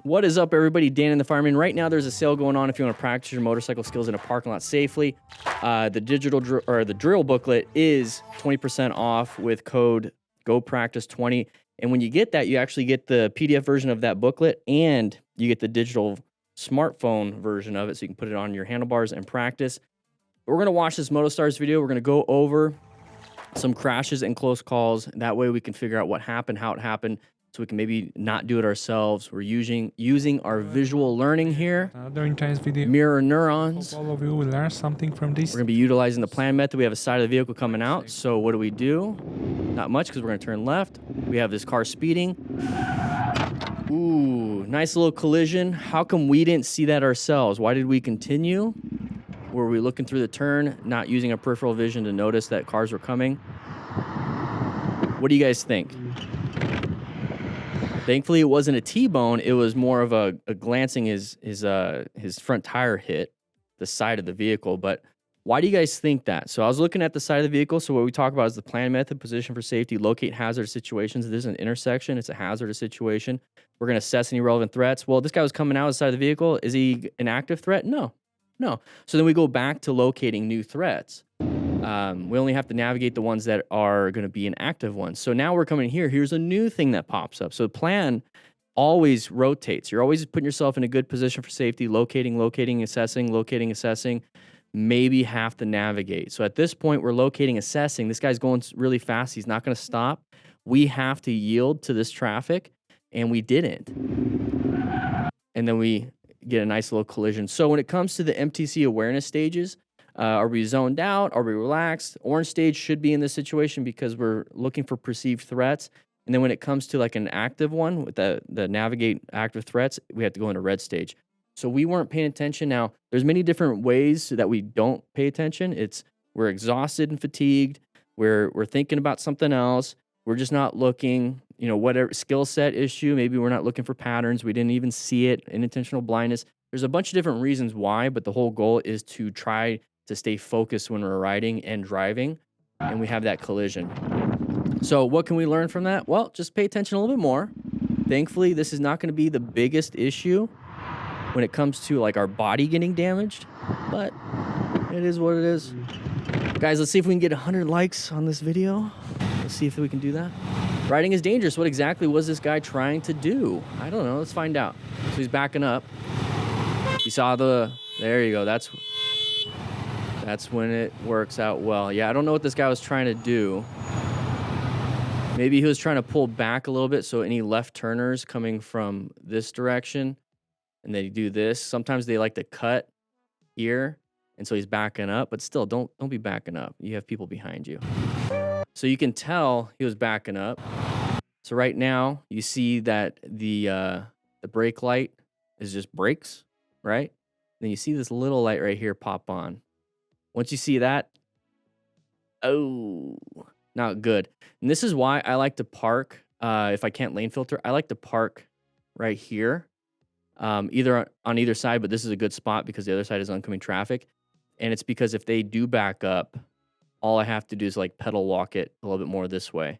What is up, everybody? Dan and the Fireman. Right now, there's a sale going on if you want to practice your motorcycle skills in a parking lot safely. The drill booklet is 20% off with code GoPractice20. And when you get that, you actually get the PDF version of that booklet and you get the digital smartphone version of it, so you can put it on your handlebars and practice. We're going to watch this MotoStars video. We're going to go over some crashes and close calls. That way we can figure out what happened, how it happened, so we can maybe not do it ourselves. We're using our visual learning here. Another intense video. Mirror neurons. Hope all of you will learn something from this. We're going to be utilizing the plan method. We have a side of the vehicle coming out. So what do? Not much, because we're going to turn left. We have this car speeding. Ooh, nice little collision. How come we didn't see that ourselves? Why did we continue? Were we looking through the turn, not using our peripheral vision to notice that cars were coming? What do you guys think? Thankfully, it wasn't a T-bone. It was more of a glancing his front tire hit the side of the vehicle. But why do you guys think that? So I was looking at the side of the vehicle. So what we talk about is the plan method, position for safety, locate hazardous situations. This is an intersection. It's a hazardous situation. We're going to assess any relevant threats. Well, this guy was coming out of the side of the vehicle. Is he an active threat? No. So then we go back to locating new threats. We only have to navigate the ones that are going to be an active one. So now we're coming here. Here's a new thing that pops up. So the plan always rotates. You're always putting yourself in a good position for safety, locating, assessing, maybe have to navigate. So at this point, we're locating, assessing. This guy's going really fast. He's not going to stop. We have to yield to this traffic, and we didn't. And then we get a nice little collision. So when it comes to the MTC awareness stages, are we zoned out? Are we relaxed? Orange stage should be in this situation because we're looking for perceived threats. And then when it comes to like an active one with the navigate active threats, we have to go into red stage. So we weren't paying attention. Now, there's many different ways that we don't pay attention. We're exhausted and fatigued. We're thinking about something else. We're just not looking, whatever skill set issue. Maybe we're not looking for patterns. We didn't even see it. Unintentional blindness. There's a bunch of different reasons why, but the whole goal is to try to stay focused when we're riding and driving, and we have that collision. So what can we learn from that? Well, just pay attention a little bit more. Thankfully, this is not going to be the biggest issue when it comes to like our body getting damaged, but it is what it is. Guys, let's see if we can get 100 likes on this video. Let's see if we can do that. Riding is dangerous. What exactly was this guy trying to do? I don't know. Let's find out. So he's backing up. You saw there you go. That's when it works out well. Yeah, I don't know what this guy was trying to do. Maybe he was trying to pull back a little bit so any left turners coming from this direction, and they do this. Sometimes they like to cut here, and so he's backing up, but still, don't be backing up. You have people behind you. So you can tell he was backing up. So right now, you see that the brake light is just brakes, right? Then you see this little light right here pop on. Once you see that, oh, not good. And this is why I like to park, if I can't lane filter, I like to park right here, either on either side, but this is a good spot because the other side is oncoming traffic. And it's because if they do back up, all I have to do is like pedal walk it a little bit more this way,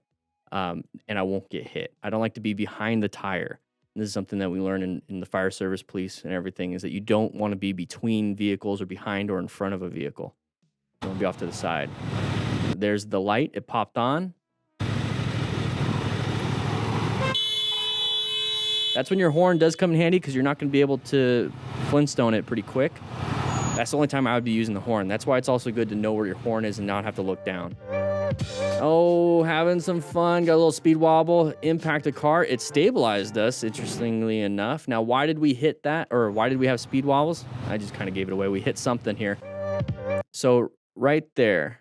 and I won't get hit. I don't like to be behind the tire. And this is something that we learn in the fire service, police, and everything, is that you don't want to be between vehicles or behind or in front of a vehicle. You want to be off to the side. There's the light. It popped on. That's when your horn does come in handy because you're not going to be able to Flintstone it pretty quick. That's the only time I would be using the horn. That's why it's also good to know where your horn is and not have to look down. Oh, having some fun. Got a little speed wobble. Impacted car. It stabilized us, interestingly enough. Now, why did we hit that? Or why did we have speed wobbles? I just kind of gave it away. We hit something here. So right there,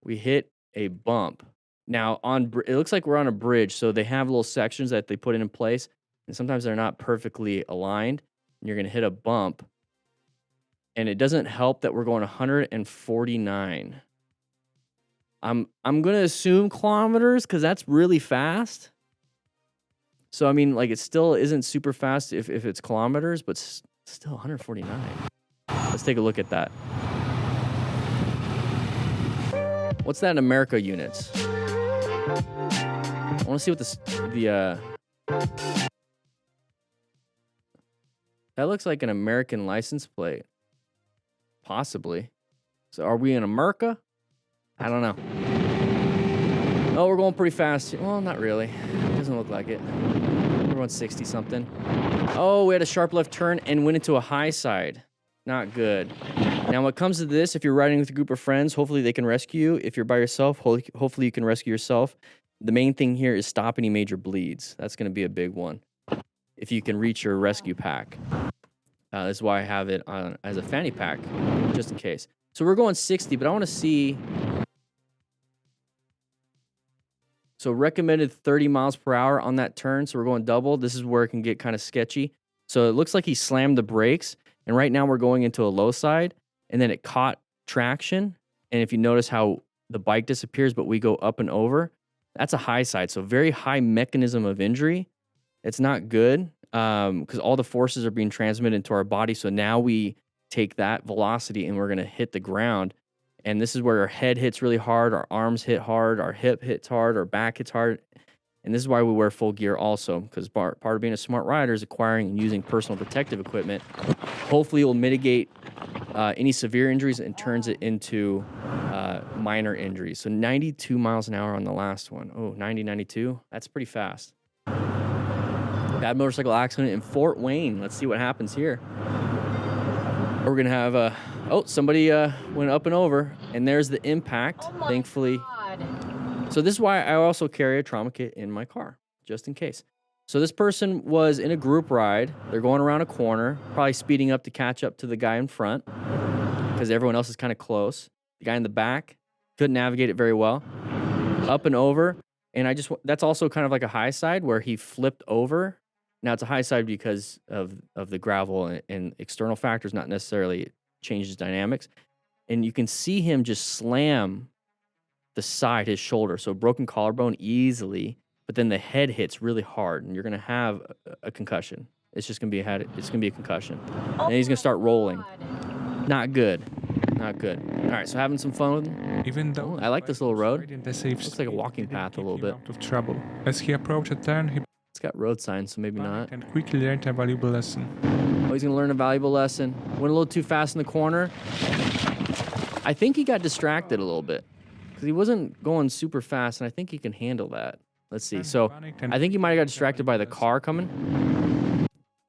we hit a bump. Now, it looks like we're on a bridge, so they have little sections that they put in place, and sometimes they're not perfectly aligned, and you're going to hit a bump. And it doesn't help that we're going 149. I'm going to assume kilometers because that's really fast. So, I mean, like, it still isn't super fast if it's kilometers, but still 149. Let's take a look at that. What's that in America units? I want to see what the That looks like an American license plate. Possibly. So are we in America? I don't know. Oh, we're going pretty fast. Well, not really. It doesn't look like it. We're going 60 something. Oh, we had a sharp left turn and went into a high side. Not good. Now, when it comes to this, if you're riding with a group of friends, hopefully they can rescue you. If you're by yourself, hopefully you can rescue yourself. The main thing here is stop any major bleeds. That's going to be a big one. If you can reach your rescue pack. This is why I have it on as a fanny pack, just in case. So we're going 60, but I want to see. So recommended 30 miles per hour on that turn. So we're going double. This is where it can get kind of sketchy. So it looks like he slammed the brakes. And right now we're going into a low side. And then it caught traction. And if you notice how the bike disappears, but we go up and over, that's a high side. So very high mechanism of injury. It's not good because all the forces are being transmitted into our body. So now we take that velocity and we're going to hit the ground. And this is where our head hits really hard, our arms hit hard, our hip hits hard, our back hits hard. And this is why we wear full gear also, because part of being a smart rider is acquiring and using personal protective equipment. Hopefully it will mitigate any severe injuries and turns it into minor injuries. So 92 miles an hour on the last one. Oh, 90, 92. That's pretty fast. Bad motorcycle accident in Fort Wayne. Let's see what happens here. We're going to have somebody went up and over, and there's the impact, thankfully. God. So this is why I also carry a trauma kit in my car, just in case. So this person was in a group ride. They're going around a corner, probably speeding up to catch up to the guy in front because everyone else is kind of close. The guy in the back couldn't navigate it very well. Up and over, and that's also kind of like a high side where he flipped over. Now it's a high side because of the gravel and external factors, not necessarily changes dynamics. And you can see him just slam the side, his shoulder. So broken collarbone easily, but then the head hits really hard and you're going to have a concussion. It's just going to be it's going to be a concussion. And he's going to start rolling. Not good. Not good. All right, so having some fun with him. Even though I like this little road. Looks like a walking path a little bit. Out of trouble. As he approached a turn, he it's got road signs, so maybe not. And quickly learned a valuable lesson. Oh, he's going to learn a valuable lesson. Went a little too fast in the corner. I think he got distracted a little bit because he wasn't going super fast, and I think he can handle that. Let's see. So I think he might have got distracted by the car coming.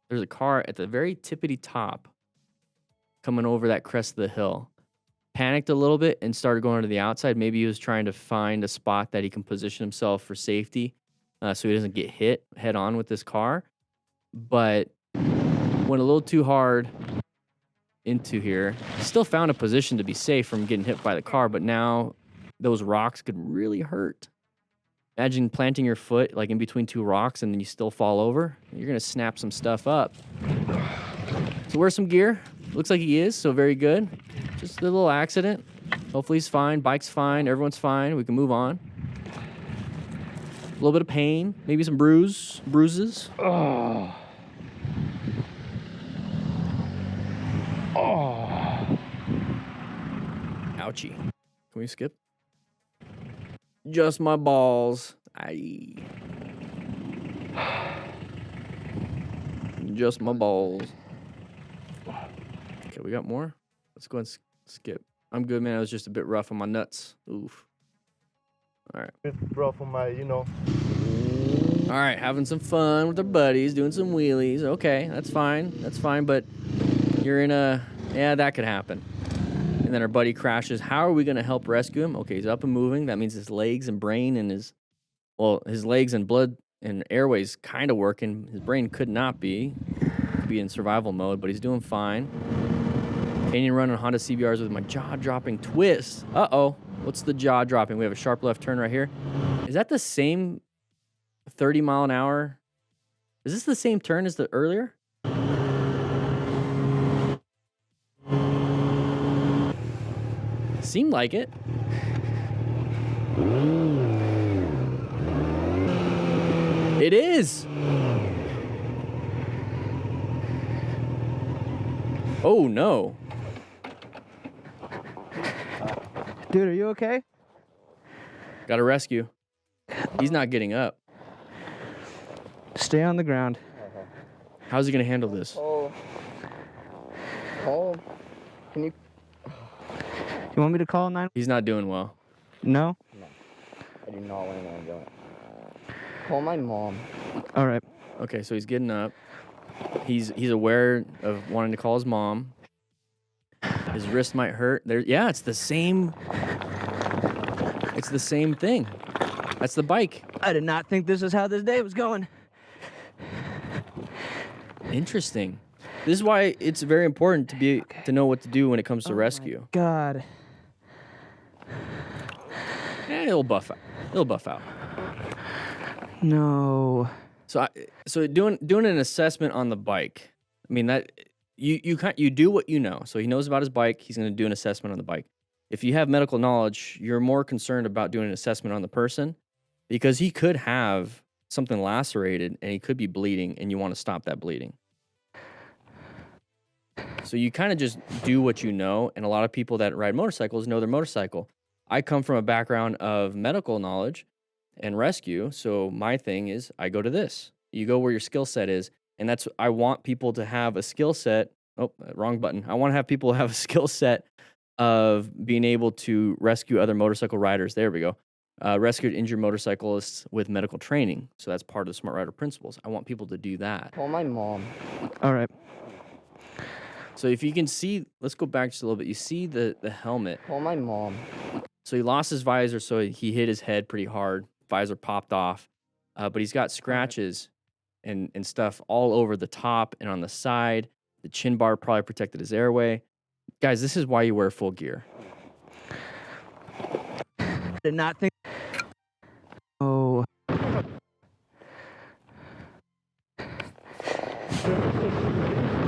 There's a car at the very tippity top coming over that crest of the hill. Panicked a little bit and started going to the outside. Maybe he was trying to find a spot that he can position himself for safety so he doesn't get hit head on with this car. But went a little too hard into here. Still found a position to be safe from getting hit by the car, but now those rocks could really hurt. Imagine planting your foot like in between two rocks and then you still fall over. You're going to snap some stuff up. So wear some gear. Looks like he is, so very good. Just a little accident. Hopefully he's fine. Bike's fine. Everyone's fine. We can move on. A little bit of pain. Maybe some bruises. Oh. Ouchie. Can we skip? Just my balls. Aye. Just my balls. Okay, we got more. Let's go and skip. I'm good, man. I was just a bit rough on my nuts. Oof. All right. Rough on my, All right, having some fun with our buddies, doing some wheelies. Okay, that's fine. That's fine, but you're in that could happen. And then our buddy crashes. How are we going to help rescue him? Okay, he's up and moving. That means his legs and brain and his legs and blood and airways kind of working. His brain could not be in survival mode, but he's doing fine. Canyon run on Honda CBRs with my jaw-dropping twist. Uh-oh. What's the jaw-dropping? We have a sharp left turn right here. Is that the same 30 mile an hour? Is this the same turn as the earlier? Seemed like it. It is. Oh, no. Dude, are you okay? Got to rescue. He's not getting up. Stay on the ground. How's he gonna handle this? Oh. Can you? You want me to call 9? He's not doing well. No? No. I do not want anyone to do it. Call my mom. All right. Okay, so he's getting up. He's aware of wanting to call his mom. His wrist might hurt. Yeah, it's the same. It's the same thing. That's the bike. I did not think this is how this day was going. Interesting. This is why it's very important to know what to do when it comes to rescue. God. It'll buff out. It'll buff out. No. So doing an assessment on the bike. I mean that you do what you know. So he knows about his bike. He's going to do an assessment on the bike. If you have medical knowledge, you're more concerned about doing an assessment on the person because he could have something lacerated and he could be bleeding, and you want to stop that bleeding. So you kind of just do what you know, and a lot of people that ride motorcycles know their motorcycle. I come from a background of medical knowledge and rescue, so my thing is I go to this. You go where your skill set is, and I want people to have a skill set. Oh, wrong button. I want to have people have a skill set of being able to rescue other motorcycle riders. There we go. Rescued injured motorcyclists with medical training. So that's part of the Smart Rider principles. I want people to do that. Call my mom. All right. So if you can see, let's go back just a little bit. You see the helmet. Call my mom. So he lost his visor, so he hit his head pretty hard. Visor popped off. But he's got scratches and stuff all over the top and on the side. The chin bar probably protected his airway. Guys, this is why you wear full gear. Did not think. Oh.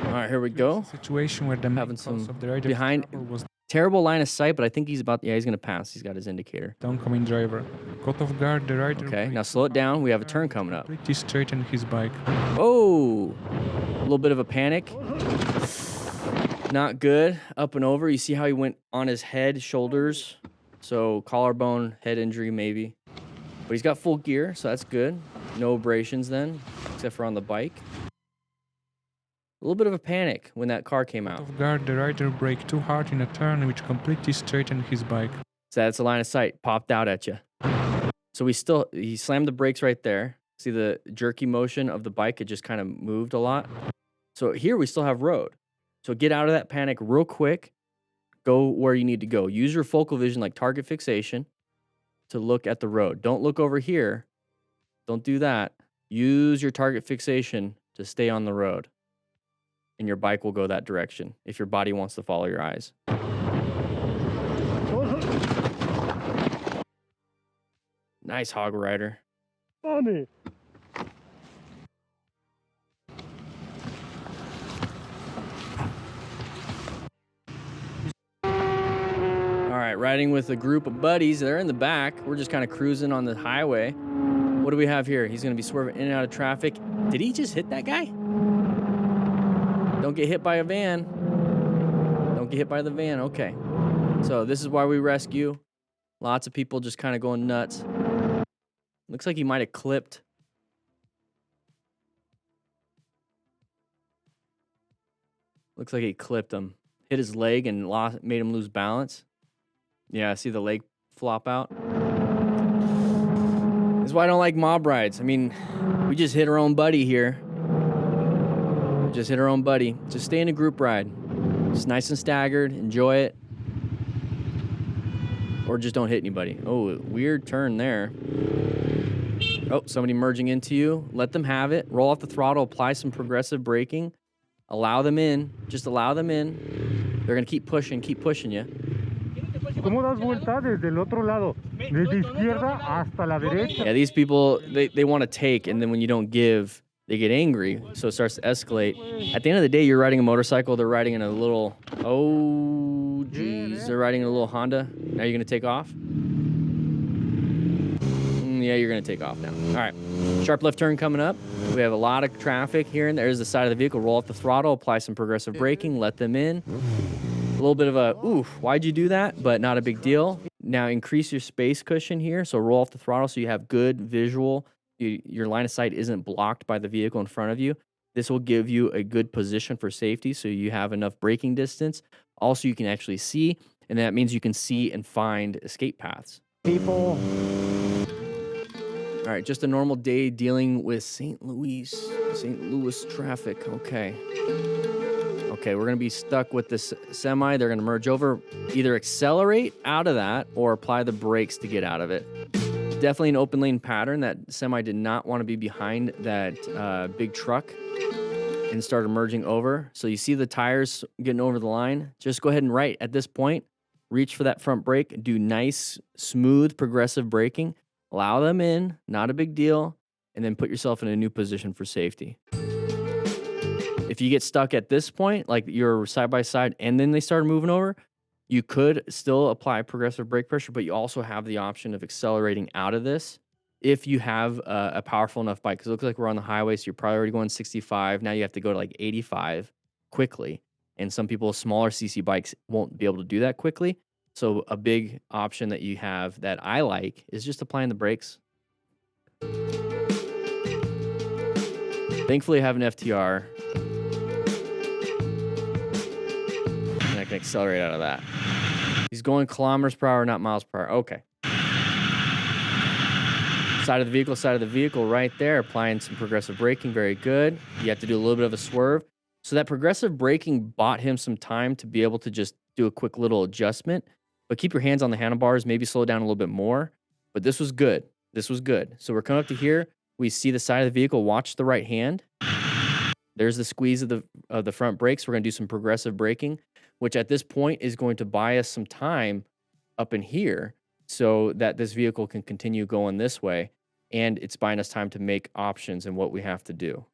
All right, here we go. Situation where the main Having cause some of the rider's behind trouble was terrible line of sight, but I think he's going to pass. He's got his indicator. the oncoming driver. Caught off guard, the rider. Okay, braked now slow it down. We have a turn coming up. completely straightened his bike. Oh, a little bit of a panic. Not good. Up and over. You see how he went on his head, shoulders. So collarbone, head injury maybe. But he's got full gear, so that's good. No abrasions then, except for on the bike. A little bit of a panic when that car came Caught out. off guard, the rider braked too hard in a turn which completely straightened his bike. So that's a line of sight. Popped out at you. So he slammed the brakes right there. See the jerky motion of the bike? It just kind of moved a lot. So here we still have road. So get out of that panic real quick. Go where you need to go. Use your focal vision like target fixation to look at the road. Don't look over here. Don't do that. Use your target fixation to stay on the road. And your bike will go that direction if your body wants to follow your eyes. Nice hog rider. Mommy. All right, riding with a group of buddies. They're in the back. We're just kind of cruising on the highway. What do we have here? He's going to be swerving in and out of traffic. Did he just hit that guy? Don't get hit by a van. Don't get hit by the van. Okay. So this is why we rescue. Lots of people just kind of going nuts. Looks like he might have clipped. Looks like he clipped him. Hit his leg and made him lose balance. Yeah, see the leg flop out? This is why I don't like mob rides. I mean, we just hit our own buddy here. Just hit our own buddy. Just stay in a group ride. Just nice and staggered. Enjoy it. Or just don't hit anybody. Oh, weird turn there. Oh, somebody merging into you. Let them have it. Roll off the throttle. Apply some progressive braking. Allow them in. Just allow them in. They're going to keep pushing you. ¿Cómo das vuelta desde el otro lado? Desde izquierda hasta la derecha. Yeah, these people, they want to take, and then when you don't give, they get angry, so it starts to escalate. At the end of the day, you're riding a motorcycle, they're riding in a little, oh, geez, they're riding in a little Honda. Now you're going to take off? Yeah, you're going to take off now. All right, sharp left turn coming up. We have a lot of traffic here, and there's the side of the vehicle. Roll off the throttle, apply some progressive braking, let them in. A little bit of a, oof, why'd you do that? But not a big deal. Now increase your space cushion here, so roll off the throttle so you have good visual. Your line of sight isn't blocked by the vehicle in front of you. This will give you a good position for safety, so you have enough braking distance. Also, you can actually see, and that means you can see and find escape paths. People. All right, just a normal day dealing with St. Louis traffic. Okay. Okay, we're going to be stuck with this semi. They're going to merge over, either accelerate out of that or apply the brakes to get out of it. Definitely an open lane pattern. That semi did not want to be behind that big truck and started merging over. So you see the tires getting over the line. Just go ahead and right at this point, reach for that front brake, do nice, smooth, progressive braking. Allow them in, not a big deal, and then put yourself in a new position for safety. If you get stuck at this point, like you're side by side and then they start moving over, you could still apply progressive brake pressure, but you also have the option of accelerating out of this if you have a powerful enough bike. Because it looks like we're on the highway, so you're probably already going 65. Now you have to go to like 85 quickly. And some people with smaller CC bikes won't be able to do that quickly. So a big option that you have that I like is just applying the brakes. Thankfully, I have an FTR. And I can accelerate out of that. He's going kilometers per hour, not miles per hour. Okay. Side of the vehicle right there. Applying some progressive braking. Very good. You have to do a little bit of a swerve. So that progressive braking bought him some time to be able to just do a quick little adjustment. But keep your hands on the handlebars, maybe slow down a little bit more. But this was good. This was good. So we're coming up to here. We see the side of the vehicle. Watch the right hand. There's the squeeze of the front brakes. We're going to do some progressive braking, which at this point is going to buy us some time up in here so that this vehicle can continue going this way. And it's buying us time to make options in what we have to do.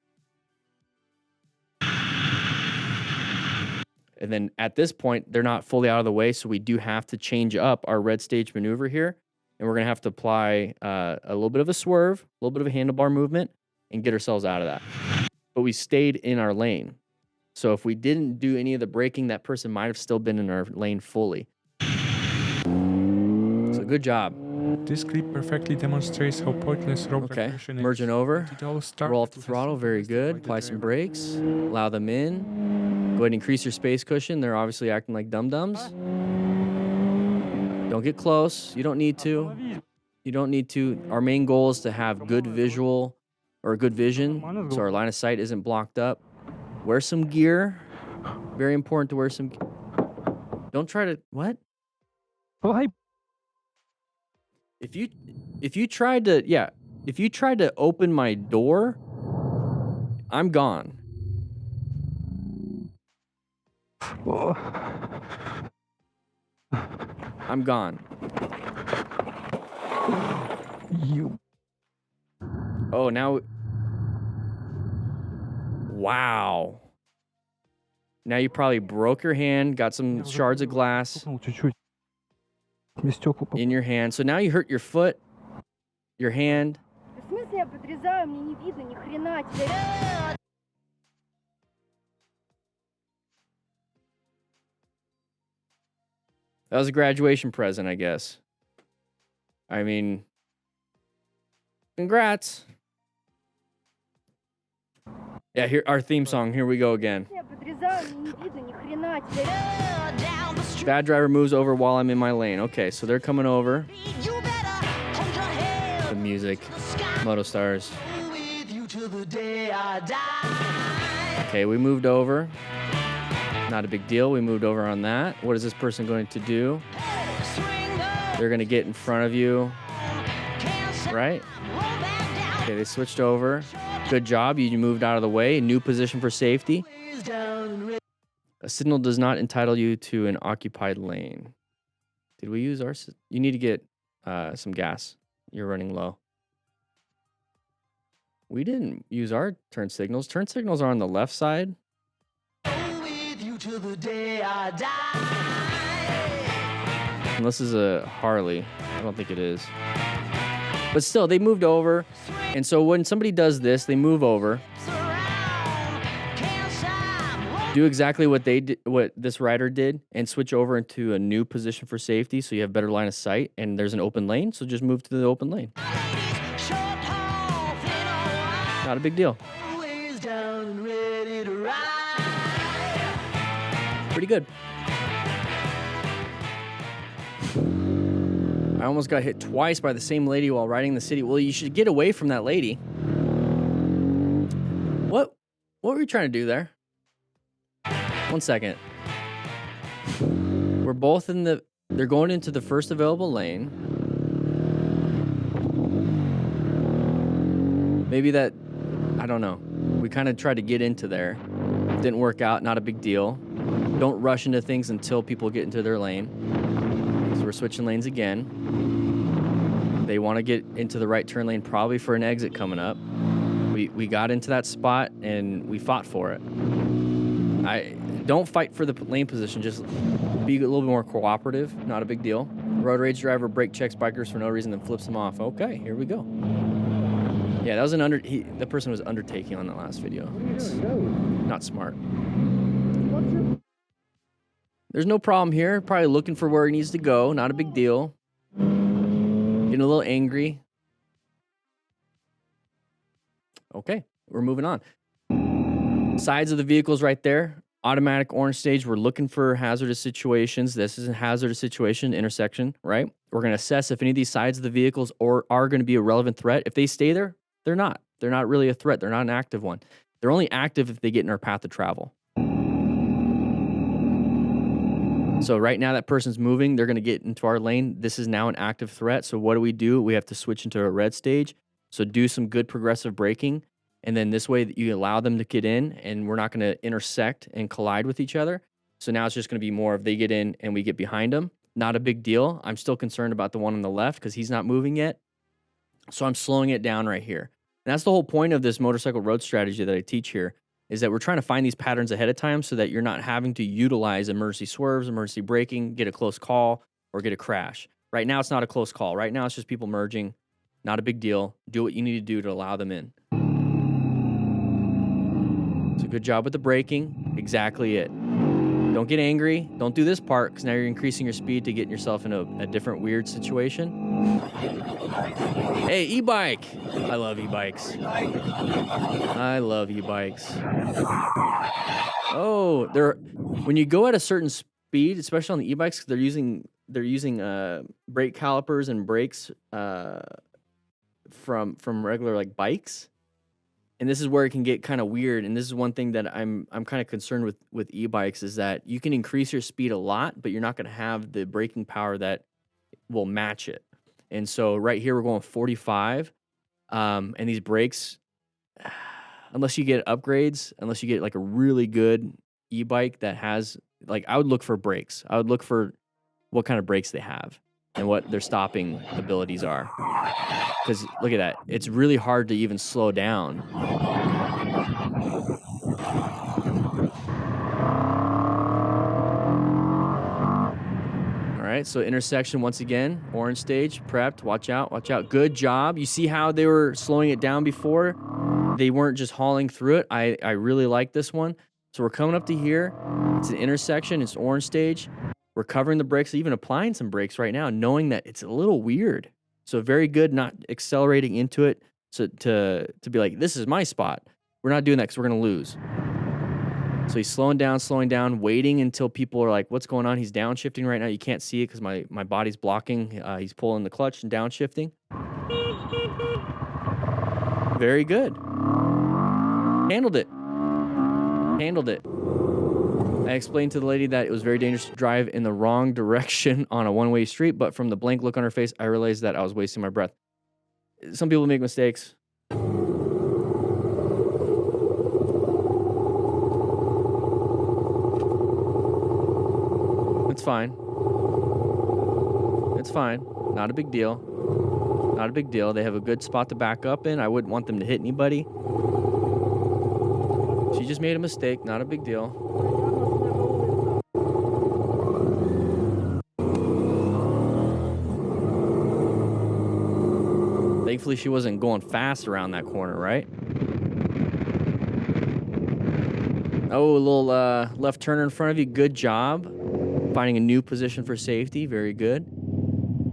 And then at this point, they're not fully out of the way, so we do have to change up our red stage maneuver here. And we're going to have to apply a little bit of a swerve, a little bit of a handlebar movement, and get ourselves out of that. But we stayed in our lane. So if we didn't do any of the braking, that person might have still been in our lane fully. So good job. This clip perfectly demonstrates how pointless road Okay, aggression is. merging over. It all started Roll off the with a throttle, very simple mistake good. by the Apply some driver. brakes. Allow them in. Go ahead and increase your space cushion. They're obviously acting like dum-dums. Don't get close. You don't need to. You don't need to. Our main goal is to have good visual or good vision, so our line of sight isn't blocked up. Wear some gear. Very important to wear some. Don't try to what? Oh, hey. If you tried to open my door, I'm gone. Oh. I'm gone. You. Oh, now. Wow. Now you probably broke your hand, got some shards of glass Чуть-чуть. Без стекла. in your hand. So now you hurt your foot, your hand. В смысле я подрезаю, мне не видно ни хрена тебя. That was a graduation present, I guess. I mean, congrats. Yeah, here our theme song. Here we go again. Я подрезаю, мне не видно ни хрена тебя. Bad driver moves over while I'm in my lane. Okay, so they're coming over. The music, Moto Stars. Okay, we moved over. Not a big deal. We moved over on that. What is this person going to do? They're going to get in front of you. Right? Okay, they switched over. Good job. You moved out of the way. New position for safety. A signal does not entitle you to an occupied lane. Did we use our... You need to get some gas. You're running low. We didn't use our turn signals. Turn signals are on the left side. Unless it's a Harley. I don't think it is. But still, they moved over. And so when somebody does this, they move over. Do exactly what they did, what this rider did, and switch over into a new position for safety so you have better line of sight and there's an open lane. So just move to the open lane. Not a big deal. Pretty good. I almost got hit twice by the same lady while riding the city. Well, you should get away from that lady. What were you trying to do there? 1 second. We're both in the... They're going into the first available lane. Maybe that... I don't know. We kind of tried to get into there. Didn't work out. Not a big deal. Don't rush into things until people get into their lane. So we're switching lanes again. They want to get into the right turn lane probably for an exit coming up. We got into that spot and we fought for it. Don't fight for the lane position. Just be a little bit more cooperative. Not a big deal. Road rage driver brake checks bikers for no reason, then flips them off. Okay, here we go. Yeah, that was the person was undertaking on that last video. It's not smart. There's no problem here. Probably looking for where he needs to go. Not a big deal. Getting a little angry. Okay, we're moving on. Sides of the vehicles right there. Automatic orange stage. We're looking for hazardous situations. This is a hazardous situation, intersection, right? We're going to assess if any of these sides of the vehicles are going to be a relevant threat. If they stay there, they're not. They're not really a threat. They're not an active one. They're only active if they get in our path of travel. So right now that person's moving. They're going to get into our lane. This is now an active threat. So what do? We have to switch into a red stage. So do some good progressive braking. And then this way you allow them to get in and we're not going to intersect and collide with each other. So now it's just going to be more of they get in and we get behind them. Not a big deal. I'm still concerned about the one on the left because he's not moving yet. So I'm slowing it down right here. And that's the whole point of this motorcycle road strategy that I teach here, is that we're trying to find these patterns ahead of time so that you're not having to utilize emergency swerves, emergency braking, get a close call, or get a crash. Right now, it's not a close call. Right now, it's just people merging. Not a big deal. Do what you need to do to allow them in. So good job with the braking. Exactly it. Don't get angry. Don't do this part because now you're increasing your speed to get yourself in a different weird situation. Hey, e-bike. I love e-bikes. I love e-bikes. Oh, when you go at a certain speed, especially on the e-bikes, they're using brake calipers and brakes from regular like bikes. And this is where it can get kind of weird. And this is one thing that I'm kind of concerned with e-bikes is that you can increase your speed a lot, but you're not going to have the braking power that will match it. And so right here, we're going 45. And these brakes, unless you get upgrades, unless you get like a really good e-bike that has, like, I would look for brakes. I would look for what kind of brakes they have and what their stopping abilities are. Because look at that. It's really hard to even slow down. All right, so intersection once again, orange stage, prepped, watch out, watch out. Good job. You see how they were slowing it down before? They weren't just hauling through it. I really like this one. So we're coming up to here. It's an intersection, it's orange stage. We're covering the brakes, even applying some brakes right now, knowing that it's a little weird. So very good not accelerating into it so to be like, this is my spot. We're not doing that because we're going to lose. So he's slowing down, waiting until people are like, what's going on? He's downshifting right now. You can't see it because my body's blocking. He's pulling the clutch and downshifting. Very good. Handled it. I explained to the lady that it was very dangerous to drive in the wrong direction on a one-way street, but from the blank look on her face, I realized that I was wasting my breath. Some people make mistakes. It's fine. It's fine. Not a big deal. Not a big deal. They have a good spot to back up in. I wouldn't want them to hit anybody. She just made a mistake. Not a big deal. Thankfully, she wasn't going fast around that corner, right? Oh, a little left turner in front of you. Good job. Finding a new position for safety. Very good.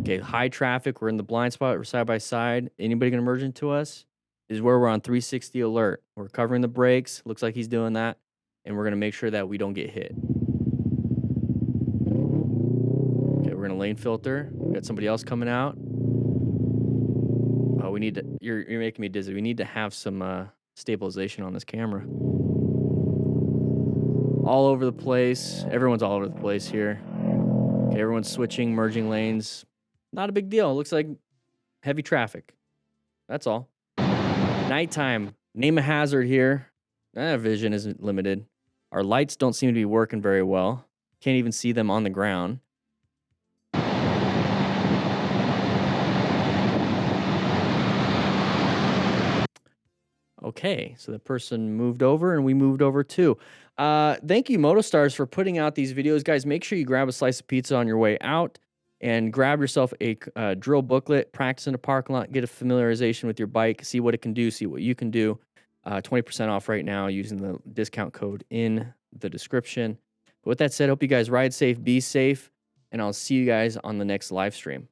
Okay, high traffic. We're in the blind spot. We're side by side. Anybody going to merge into us? is where we're on 360 alert. We're covering the brakes. Looks like he's doing that. And we're going to make sure that we don't get hit. Okay, we're going to lane filter. We got somebody else coming out. Oh, we need to, you're making me dizzy. We need to have some stabilization on this camera. All over the place. Everyone's all over the place here. Okay, everyone's switching, merging lanes. Not a big deal. It looks like heavy traffic. That's all. Nighttime. Name a hazard here. Vision isn't limited. Our lights don't seem to be working very well. Can't even see them on the ground. Okay, so the person moved over and we moved over too. Thank you, MotoStars, for putting out these videos. Guys, make sure you grab a slice of pizza on your way out and grab yourself a drill booklet, practice in a parking lot, get a familiarization with your bike, see what it can do, see what you can do. 20% off right now using the discount code in the description. But with that said, hope you guys ride safe, be safe, and I'll see you guys on the next live stream.